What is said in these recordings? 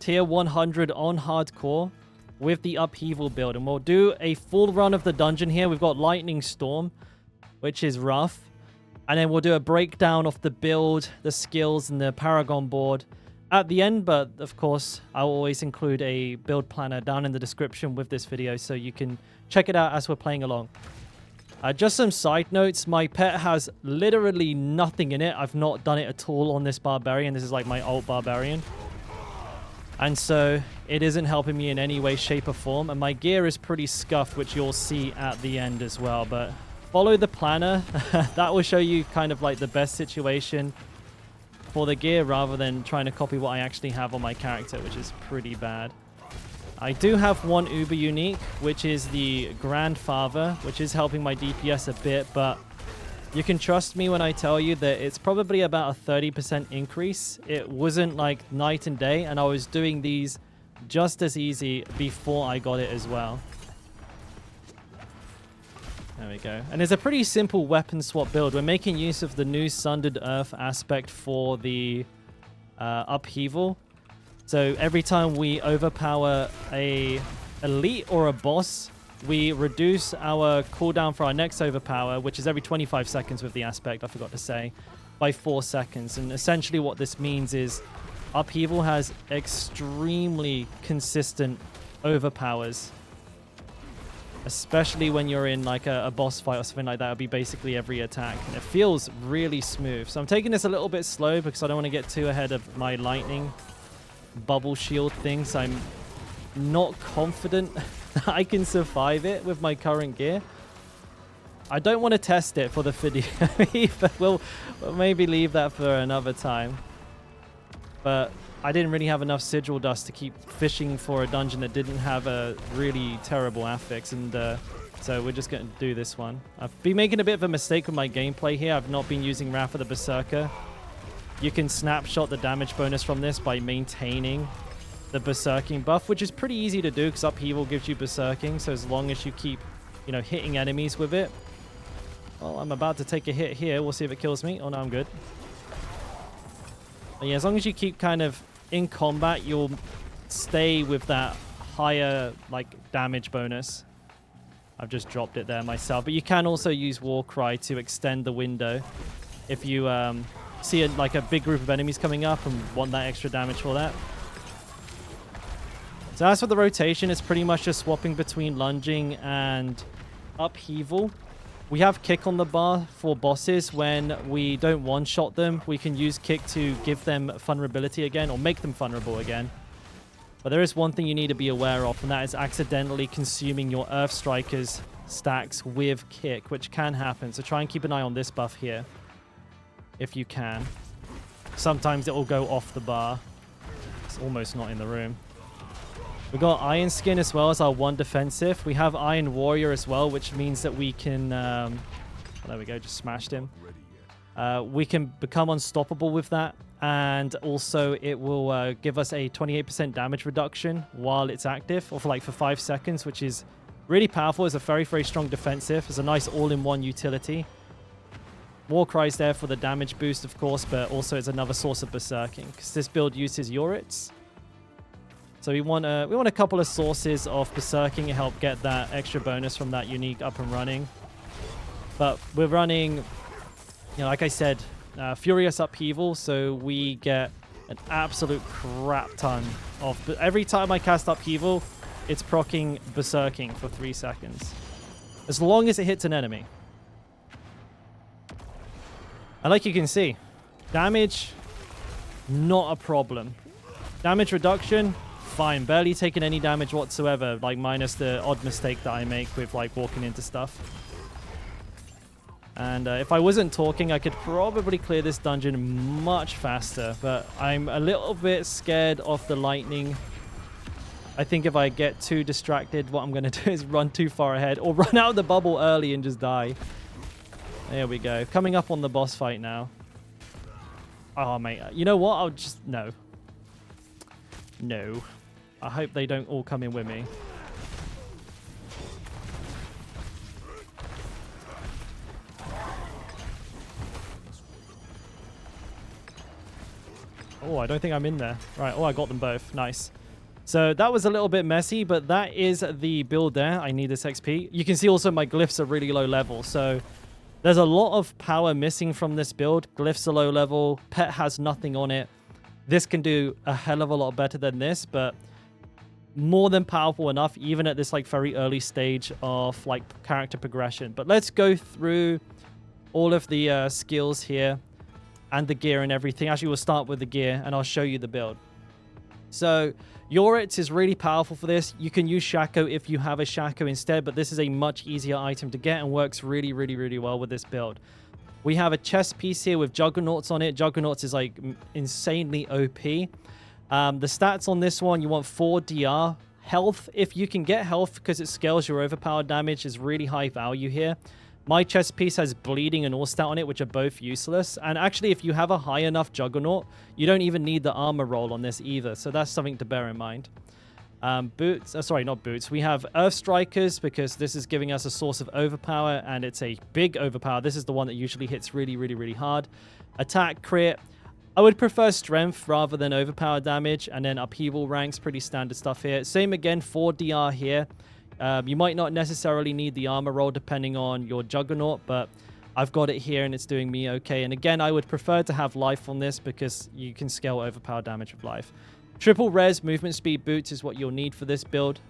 tier 100 on hardcore with the Upheaval build. And we'll do a full run of the dungeon here. We've got Lightning Storm, which is rough. And then we'll do a breakdown of the build, the skills, and the Paragon board at the end. But of course, I'll always include a build planner down in the description with this video so you can check it out as we're playing along. Just some side notes. My pet has literally nothing in it. I've not done it at all on this Barbarian. This is like my old Barbarian. And so it isn't helping me in any way, shape, or form. And my gear is pretty scuffed, which you'll see at the end as well. But follow the planner. That will show you kind of like the best situation for the gear rather than trying to copy what I actually have on my character, which is pretty bad. I do have one uber unique, which is the Grandfather, which is helping my DPS a bit, but you can trust me when I tell you that it's probably about a 30% increase. It wasn't like night and day, and I was doing these just as easy before I got it as well. There we go. And it's a pretty simple weapon swap build. We're making use of the new Sundered Earth aspect for the Upheaval. So every time we overpower a elite or a boss, we reduce our cooldown for our next overpower, which is every 25 seconds with the aspect, I forgot to say, by 4 seconds. And essentially what this means is Upheaval has extremely consistent overpowers, especially when you're in like a boss fight or something like that. It'll be basically every attack, and it feels really smooth. So I'm taking this a little bit slow because I don't want to get too ahead of my lightning bubble shield thing, so I'm not confident that I can survive it with my current gear. I don't want to test it for the video either. We'll maybe leave that for another time. But I didn't really have enough sigil dust to keep fishing for a dungeon that didn't have a really terrible affix, and so we're just going to do this one. I've been making a bit of a mistake with my gameplay here. I've not been using Wrath of the Berserker. You can snapshot the damage bonus from this by maintaining the Berserking buff, which is pretty easy to do because Upheaval gives you Berserking. So as long as you keep, you know, hitting enemies with it. Well, I'm about to take a hit here. We'll see if it kills me. Oh, no, I'm good. But yeah, as long as you keep kind of in combat, you'll stay with that higher, like, damage bonus. I've just dropped it there myself. But you can also use Warcry to extend the window if you see like a big group of enemies coming up and want that extra damage for that. So as for the rotation, it's pretty much just swapping between lunging and Upheaval. We have kick on the bar for bosses. When we don't one-shot them, we can use kick to give them vulnerability again, or make them vulnerable again. But there is one thing you need to be aware of, and that is accidentally consuming your Earth Strikers stacks with kick, which can happen. So try and keep an eye on this buff here, if you can. Sometimes it will go off the bar. It's almost not in the room. We've got Iron Skin as well as our one defensive. We have Iron Warrior as well, which means that we can... there we go, just smashed him. We can become unstoppable with that. And also it will give us a 28% damage reduction while it's active, or for 5 seconds, which is really powerful. It's a very, very strong defensive. It's a nice all-in-one utility. Warcry's there for the damage boost, of course, but also it's another source of berserking because this build uses Urits. So we want a couple of sources of berserking to help get that extra bonus from that unique up and running. But we're running, you know, like I said, Furious Upheaval, so we get an absolute crap ton of... But every time I cast Upheaval, it's proccing berserking for 3 seconds, as long as it hits an enemy. And like you can see, damage, not a problem. Damage reduction, fine. Barely taking any damage whatsoever, like minus the odd mistake that I make with like walking into stuff. And if I wasn't talking, I could probably clear this dungeon much faster, but I'm a little bit scared of the lightning. I think if I get too distracted, what I'm going to do is run too far ahead or run out of the bubble early and just die. There we go. Coming up on the boss fight now. Oh, mate. You know what? I'll just... No. No. I hope they don't all come in with me. Oh, I don't think I'm in there. Right. Oh, I got them both. Nice. So that was a little bit messy, but that is the build there. I need this XP. You can see also my glyphs are really low level. So there's a lot of power missing from this build. Glyphs are low level. Pet has nothing on it. This can do a hell of a lot better than this, but more than powerful enough, even at this like very early stage of like character progression. But let's go through all of the skills here and the gear and everything. Actually, we'll start with the gear and I'll show you the build. So Yoritz is really powerful for this. You can use Shaco if you have a Shaco instead, but this is a much easier item to get and works really, really, really well with this build. We have a chest piece here with Juggernauts on it. Juggernauts is like insanely OP. The stats on this one, you want 4 DR. Health, if you can get health because it scales your overpower damage, is really high value here. My chest piece has bleeding and all stat on it, which are both useless. And actually, if you have a high enough Juggernaut, you don't even need the armor roll on this either. So that's something to bear in mind. Boots, sorry, not boots. We have Earth Strikers because this is giving us a source of overpower, and it's a big overpower. This is the one that usually hits really, really, really hard. Attack, crit. I would prefer strength rather than overpower damage, and then upheaval ranks, pretty standard stuff here. Same again, 4 DR here. You might not necessarily need the armor roll depending on your Juggernaut, but I've got it here and it's doing me okay. And again, I would prefer to have life on this because you can scale overpower damage with life. Triple res movement speed boots is what you'll need for this build,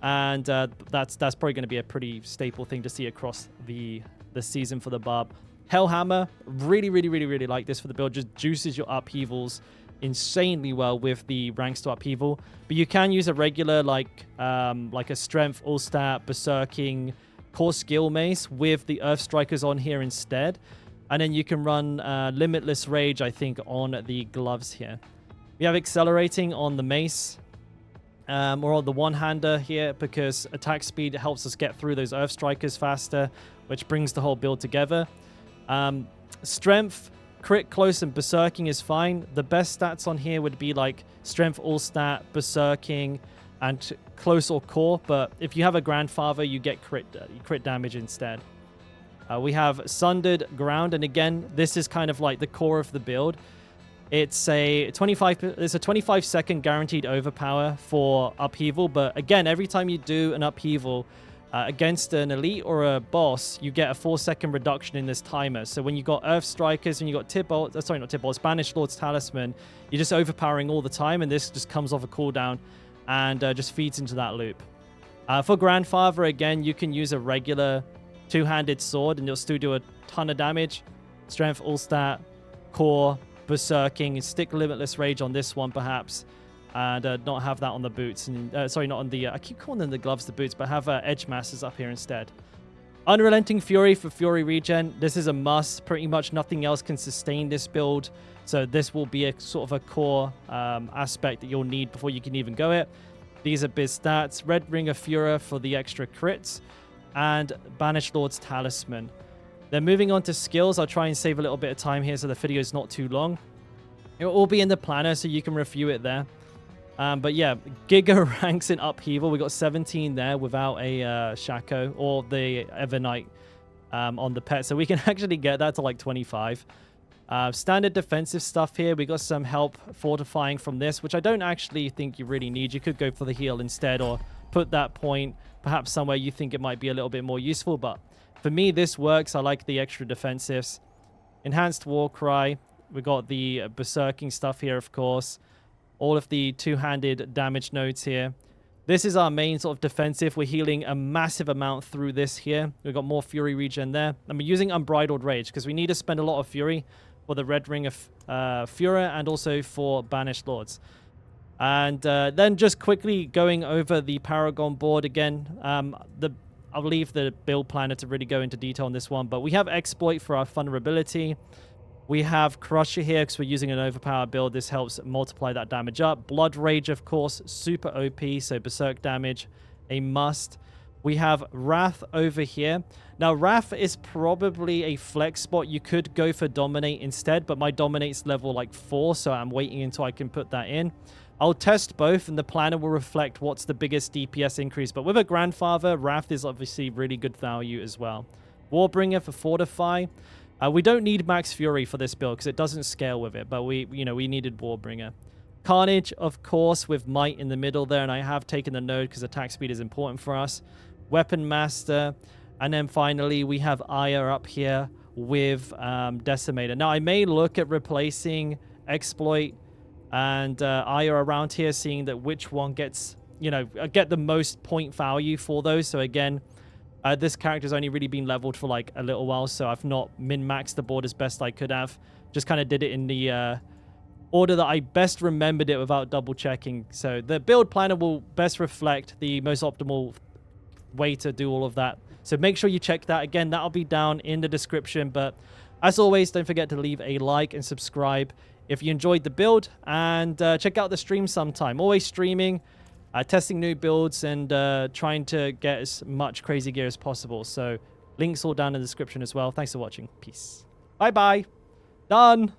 and that's probably going to be a pretty staple thing to see across the season for the Barb. Hellhammer, really, really, really, really like this for the build. Just juices your upheavals insanely well with the ranks to upheaval, but you can use a regular like a strength all stat berserking core skill mace with the earth strikers on here instead, and then you can run limitless rage, I think, on the gloves here. We have accelerating on the mace or on the one-hander here because attack speed helps us get through those earth strikers faster, which brings the whole build together. Strength, crit, close, and berserking is fine. The best stats on here would be like strength, all stat, berserking, and close or core. But if you have a grandfather, you get crit damage instead. We have sundered ground, and again, this is kind of like the core of the build. It's a 25-second guaranteed overpower for upheaval, but again, every time you do an upheaval against an elite or a boss, you get a 4-second reduction in this timer. So when you got Earth Strikers and you got Banished Lord's Talisman, you're just overpowering all the time, and this just comes off a cooldown and just feeds into that loop. For Grandfather, again, you can use a regular two-handed sword and you'll still do a ton of damage. Strength, all stat, core, berserking, stick limitless rage on this one perhaps, and not have that on the boots. And sorry, not on the I keep calling them the gloves the boots, but have edge masters up here instead. Unrelenting Fury for Fury regen. This is a must. Pretty much nothing else can sustain this build, so this will be a sort of a core aspect that you'll need before you can even go it. These are biz stats. Red Ring of Fury for the extra crits, and Banished Lord's Talisman. Then moving on to skills, I'll try and save a little bit of time here so the video is not too long. It will all be in the planner so you can review it there. But yeah, Giga ranks in Upheaval. We got 17 there without a Shaco or the Evernight on the pet. So we can actually get that to like 25. Standard defensive stuff here. We got some help fortifying from this, which I don't actually think you really need. You could go for the heal instead or put that point perhaps somewhere you think it might be a little bit more useful. But for me, this works. I like the extra defensives. Enhanced Warcry. We got the berserking stuff here, of course. All of the two-handed damage nodes here. This is our main sort of defensive. We're healing a massive amount through this here. We've got more Fury regen there. And we're using Unbridled Rage because we need to spend a lot of Fury for the Red Ring of Fury and also for Banished Lords. And then just quickly going over the Paragon board again. I'll leave the build planner to really go into detail on this one. But we have Exploit for our vulnerability. We have Crusher here because we're using an overpowered build. This helps multiply that damage up. Blood Rage, of course, super OP, so Berserk damage, a must. We have Wrath over here. Now, Wrath is probably a flex spot. You could go for Dominate instead, but my Dominate's level like 4, so I'm waiting until I can put that in. I'll test both, and the planner will reflect what's the biggest DPS increase. But with a Grandfather, Wrath is obviously really good value as well. Warbringer for Fortify. We don't need Max Fury for this build because it doesn't scale with it, but we needed Warbringer. Carnage, of course, with Might in the middle there, and I have taken the node because attack speed is important for us. Weapon Master, and then finally we have Aya up here with Decimator. Now, I may look at replacing Exploit and Aya around here, seeing that which one gets, get the most point value for those. So again, this character's only really been leveled for like a little while, so I've not min-maxed the board as best I could have. Just kind of did it in the order that I best remembered it without double checking. So the build planner will best reflect the most optimal way to do all of that. So make sure you check that. Again, that'll be down in the description. But as always, don't forget to leave a like and subscribe if you enjoyed the build. And check out the stream sometime. Always streaming, testing new builds, and trying to get as much crazy gear as possible. So links all down in the description as well. Thanks for watching. Peace. Bye-bye. Done.